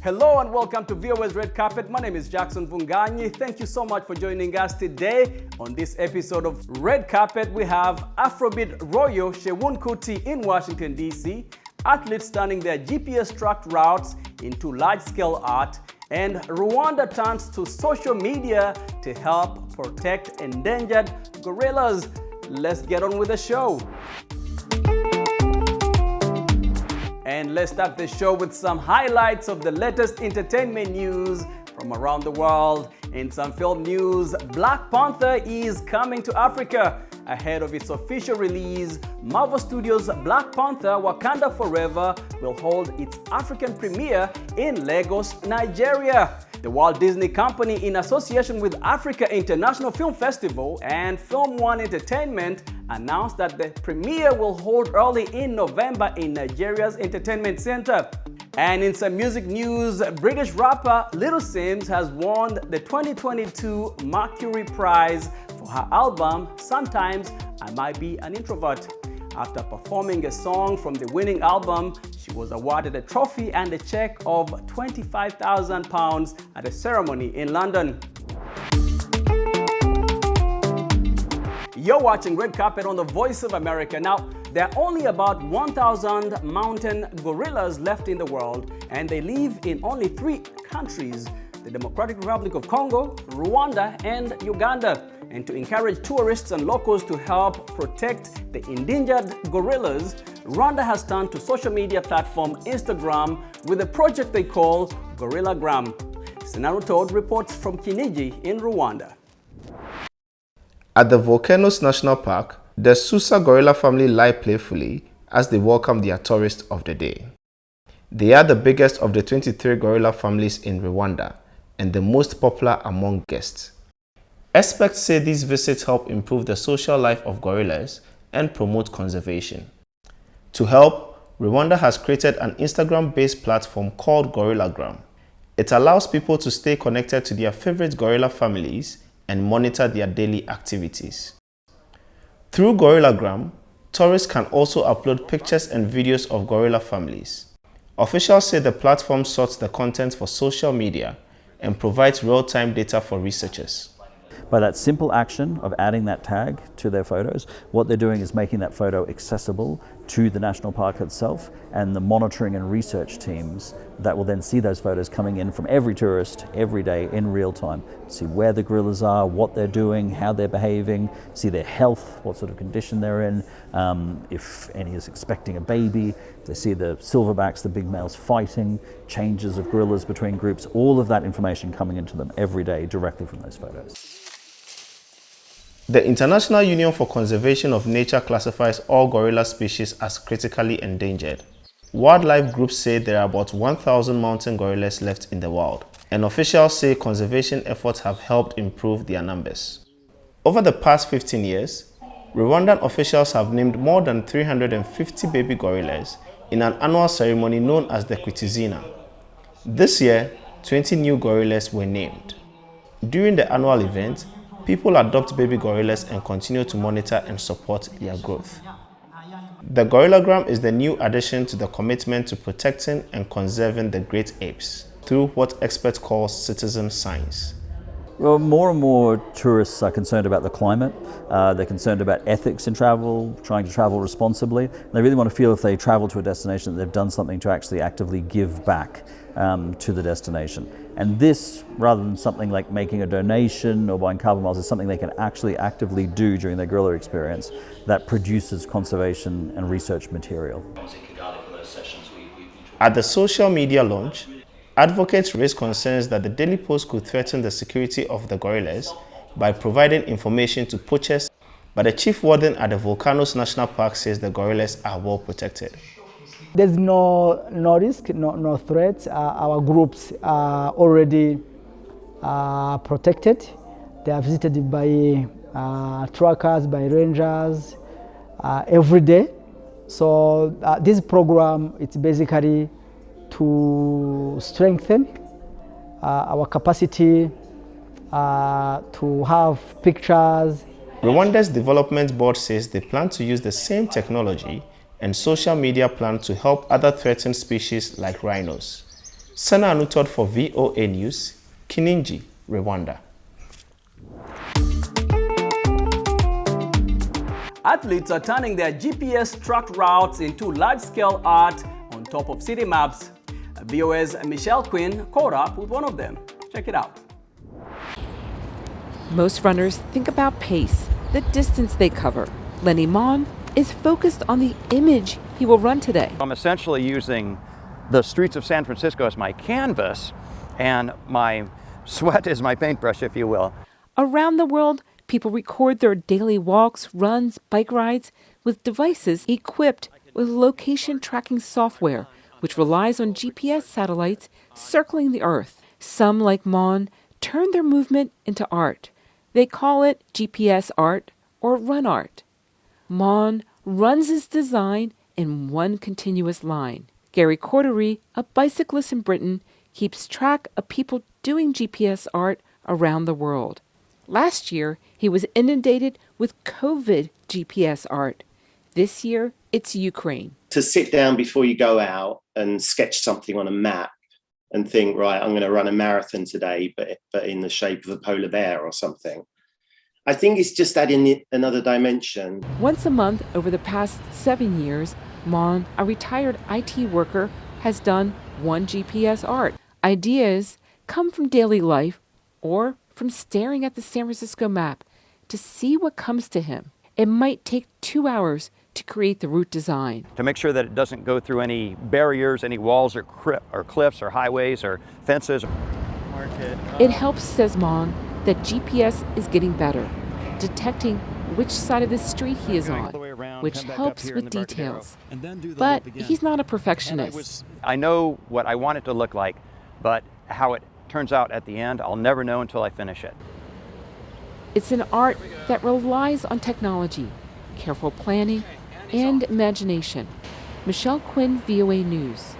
Hello and welcome to VOA's Red Carpet. My name is Jackson Vunganyi. Thank you so much for joining us today. On this episode of Red Carpet, we have Afrobeat royal Seun Kuti in Washington, D.C., athletes turning their GPS-tracked routes into large-scale art, and Rwanda turns to social media to help protect endangered gorillas. Let's get on with the show. And let's start the show with some highlights of the latest entertainment news from around the world. In some film news, Black Panther is coming to Africa. Ahead of its official release, Marvel Studios' Black Panther Wakanda Forever will hold its African premiere in Lagos, Nigeria. The Walt Disney Company, in association with Africa International Film Festival and Film One Entertainment, announced that the premiere will hold early in November in Nigeria's Entertainment Center. And in some music news, British rapper Little Simz has won the 2022 Mercury Prize for her album, Sometimes I Might Be an Introvert. After performing a song from the winning album, she was awarded a trophy and a check of £25,000 at a ceremony in London. You're watching Red Carpet on the Voice of America. Now, there are only about 1,000 mountain gorillas left in the world, and they live in only 3 countries: the Democratic Republic of Congo, Rwanda, and Uganda. And to encourage tourists and locals to help protect the endangered gorillas, Rwanda has turned to social media platform Instagram with a project they call Gorillagram. Senaru Todd reports from Kinigi in Rwanda. At the Volcanoes National Park, the Susa gorilla family lie playfully as they welcome their tourist of the day. They are the biggest of the 23 gorilla families in Rwanda and the most popular among guests. Experts say these visits help improve the social life of gorillas and promote conservation. To help, Rwanda has created an Instagram-based platform called Gorillagram. It allows people to stay connected to their favorite gorilla families and monitor their daily activities. Through Gorillagram, tourists can also upload pictures and videos of gorilla families. Officials say the platform sorts the content for social media and provides real-time data for researchers. By that simple action of adding that tag to their photos, what they're doing is making that photo accessible to the national park itself and the monitoring and research teams that will then see those photos coming in from every tourist every day in real time. See where the gorillas are, what they're doing, how they're behaving, see their health, what sort of condition they're in, if any is expecting a baby. They see the silverbacks, the big males fighting, changes of gorillas between groups, all of that information coming into them every day directly from those photos. The International Union for Conservation of Nature classifies all gorilla species as critically endangered. Wildlife groups say there are about 1,000 mountain gorillas left in the world, and officials say conservation efforts have helped improve their numbers. Over the past 15 years, Rwandan officials have named more than 350 baby gorillas in an annual ceremony known as the Kwitizina. This year, 20 new gorillas were named. During the annual event, people adopt baby gorillas and continue to monitor and support their growth. The Gorillagram is the new addition to the commitment to protecting and conserving the great apes through what experts call citizen science. Well, more and more tourists are concerned about the climate. They're concerned about ethics in travel, trying to travel responsibly. They really want to feel if they travel to a destination that they've done something to actually actively give back to the destination. And this, rather than something like making a donation or buying carbon miles, is something they can actually actively do during their gorilla experience that produces conservation and research material. At the social media launch, advocates raised concerns that the daily post could threaten the security of the gorillas by providing information to poachers, but the chief warden at the Volcanoes National Park says the gorillas are well protected. There's no risk, no threats. Our groups are already protected. They are visited by trackers, by rangers every day. So this program, it's basically to strengthen our capacity to have pictures. Rwanda's development board says they plan to use the same technology and social media plan to help other threatened species like rhinos. Sana Anutot for VOA News, Kininji, Rwanda. Athletes are turning their GPS tracked routes into large-scale art on top of city maps. VOA's Michelle Quinn caught up with one of them. Check it out. Most runners think about pace, the distance they cover. Lenny Mon is focused on the image he will run today. I'm essentially using the streets of San Francisco as my canvas, and my sweat is my paintbrush, if you will. Around the world, people record their daily walks, runs, bike rides with devices equipped with location tracking software, which relies on GPS satellites circling the Earth. Some, like Mon, turn their movement into art. They call it GPS art or run art. Mon runs his design in one continuous line. Gary Cordery, a bicyclist in Britain, keeps track of people doing GPS art around the world. Last year, he was inundated with COVID GPS art. This year, it's Ukraine. To sit down before you go out and sketch something on a map and think, right, I'm going to run a marathon today, but in the shape of a polar bear or something. I think it's just adding another dimension. Once a month over the past 7 years, Mon, a retired IT worker, has done one GPS art. Ideas come from daily life or from staring at the San Francisco map to see what comes to him. It might take 2 hours to create the route design. To make sure that it doesn't go through any barriers, any walls or cliffs or highways or fences. It helps, says Mon, that GPS is getting better, detecting which side of the street he is on, which helps with details. But he's not a perfectionist. I know what I want it to look like, but how it turns out at the end, I'll never know until I finish it. It's an art that relies on technology, careful planning, and imagination. Michelle Quinn, VOA News.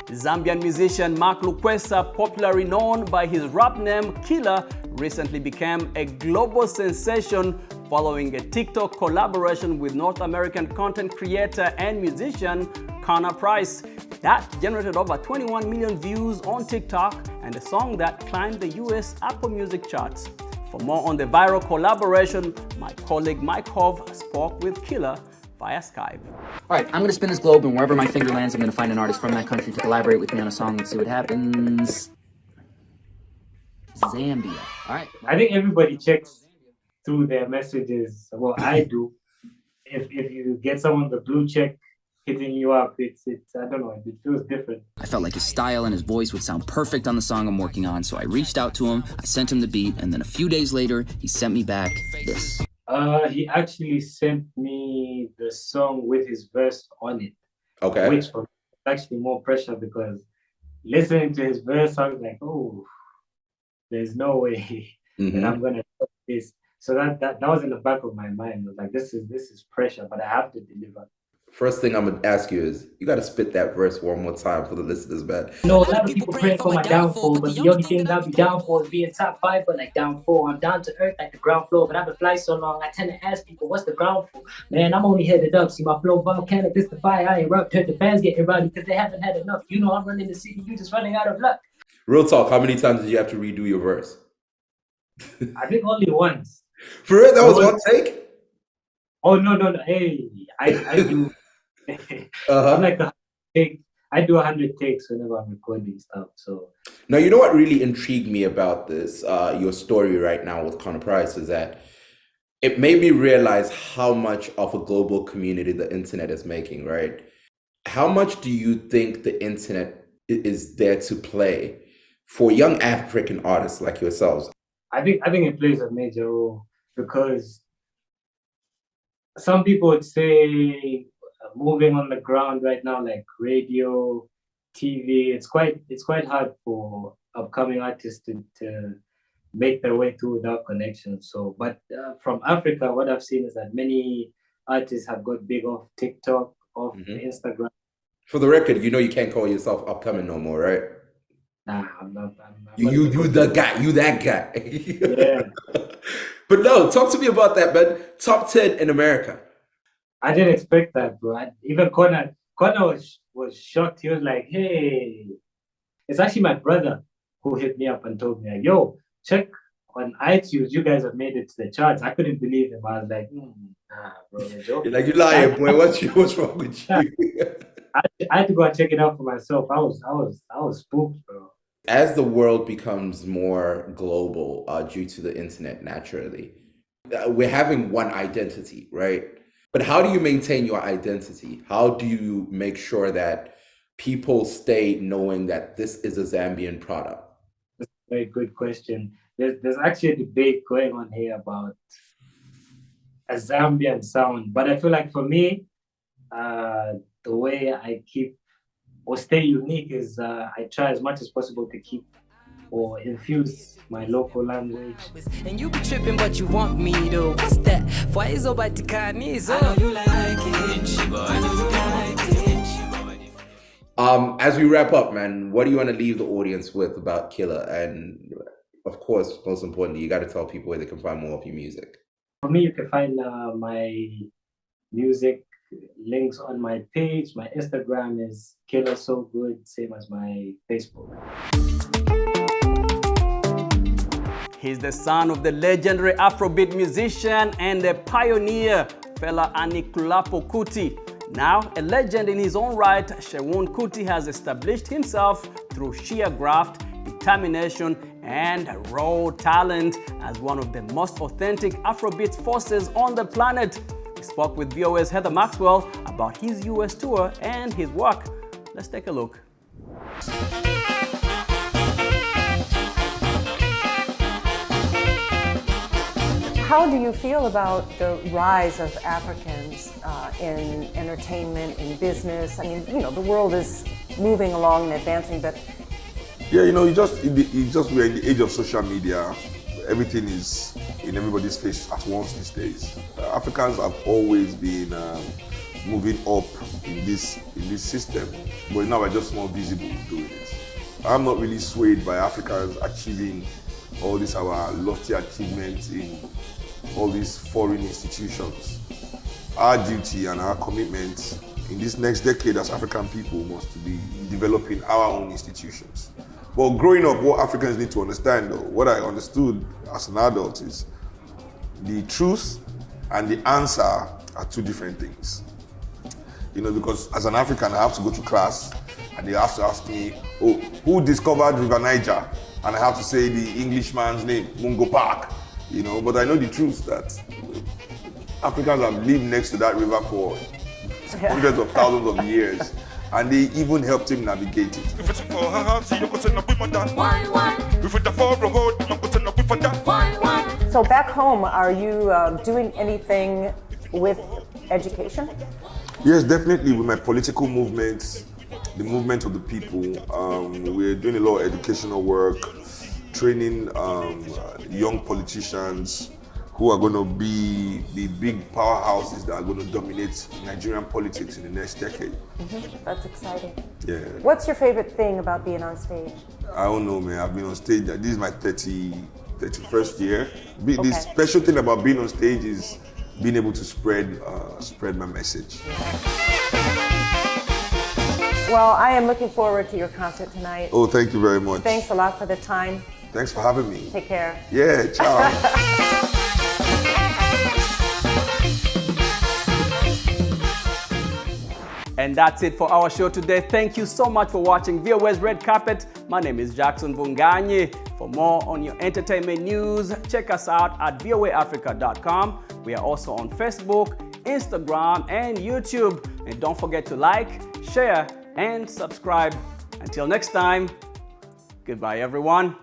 Zambian musician Mark Lukwesa, popularly known by his rap name Killa, recently became a global sensation following a TikTok collaboration with North American content creator and musician Connor Price. That generated over 21 million views on TikTok and a song that climbed the US Apple Music charts. For more on the viral collaboration, my colleague Mike Hove spoke with Killa via Skype. All right, I'm going to spin this globe, and wherever my finger lands, I'm going to find an artist from that country to collaborate with me on a song and see what happens. Zambia. All right. I think everybody checks through their messages. Well, I do. If you get someone with a blue check hitting you up, it's I don't know, it feels different. I felt like his style and his voice would sound perfect on the song I'm working on, so I reached out to him, I sent him the beat, and then a few days later, he sent me back this. He actually sent me the song with his verse on it. Okay. Which was actually more pressure because listening to his verse, I was like, oh, there's no way that I'm gonna do this. So that was in the back of my mind. I was like, this is pressure, but I have to deliver. First thing I'm gonna ask you is, you gotta spit that verse one more time for the listeners, man. No, a lot of people praying for my downfall, but the only thing that I'll be down for is being top 5, but like down 4. I'm down to earth like the ground floor, but I've been flying so long, I tend to ask people, what's the ground for? Man, I'm only headed up, see my flow volcanic, this the fire I erupt, heard the fans getting rowdy because they haven't had enough. You know I'm running the city, you just running out of luck. Real talk, how many times did you have to redo your verse? I think only once. For real? That was one take? Oh, no. Hey, I do. I'm like I do 100 takes whenever I'm recording stuff. So now, you know what really intrigued me about this, your story right now with Connor Price, is that it made me realize how much of a global community the internet is making, right? How much do you think the internet is there to play for young African artists like yourselves? I think it plays a major role because some people would say moving on the ground right now, like radio, TV, it's quite hard for upcoming artists to make their way through without connection. So, but from Africa, what I've seen is that many artists have got big off TikTok, off Instagram. For the record, you know you can't call yourself upcoming no more, right? Nah, I'm not. You the guy. You that guy. Yeah. But no, talk to me about that, man. Top 10 in America. I didn't expect that, bro. Even Connor was shocked. He was like, "Hey," it's actually my brother who hit me up and told me, like, "Yo, check on iTunes. You guys have made it to the charts." I couldn't believe him. I was like, "Nah, bro, you're joking." You're like, you lying, boy. What's wrong with you? I had to go and check it out for myself. I was spooked, bro. As the world becomes more global due to the internet, naturally, we're having one identity, right? But how do you maintain your identity? How do you make sure that people stay knowing that this is a Zambian product? That's a very good question. There's actually a debate going on here about a Zambian sound, but I feel like for me, the way I keep or stay unique is I try as much as possible to keep or infuse my local language. And you be tripping, but you want me though. What's that? Why is over the carnies? I know you like it. As we wrap up, man, what do you want to leave the audience with about Killa? And of course, most importantly, you got to tell people where they can find more of your music. For me, you can find my music links on my page. My Instagram is Killa So Good, same as my Facebook. He's the son of the legendary Afrobeat musician and a pioneer, fella Seun Kuti. Now a legend in his own right, Seun Kuti has established himself through sheer graft, determination, and raw talent as one of the most authentic Afrobeat forces on the planet. He spoke with VOA's Heather Maxwell about his US tour and his work. Let's take a look. How do you feel about the rise of Africans in entertainment, in business? I mean, you know, the world is moving along and advancing, but... Yeah, you know, we're in the age of social media. Everything is in everybody's face at once these days. Africans have always been moving up in this system, but now we're just more visible doing it. I'm not really swayed by Africans achieving all these our lofty achievements in all these foreign institutions. Our duty and our commitment in this next decade as African people must be developing our own institutions. But growing up, what Africans need to understand, though, what I understood as an adult is the truth and the answer are two different things. You know, because as an African, I have to go to class and they have to ask me, oh, who discovered River Niger? And I have to say the Englishman's name, Mungo Park. You know, but I know the truth that Africans have lived next to that river for hundreds of thousands of years, and they even helped him navigate it. So back home, are you doing anything with education? Yes, definitely with my political movements, the movement of the people. We're doing a lot of educational work, training young politicians who are going to be the big powerhouses that are going to dominate Nigerian politics in the next decade. That's exciting. Yeah. What's your favorite thing about being on stage? I don't know, man. I've been on stage. This is my 31st year. The special thing about being on stage is being able to spread my message. Well, I am looking forward to your concert tonight. Oh, thank you very much. Thanks a lot for the time. Thanks for having me. Take care. Yeah, ciao. And that's it for our show today. Thank you so much for watching VOA's Red Carpet. My name is Jackson Vunganyi. For more on your entertainment news, check us out at voaafrica.com. We are also on Facebook, Instagram, and YouTube. And don't forget to like, share, and subscribe. Until next time, goodbye everyone.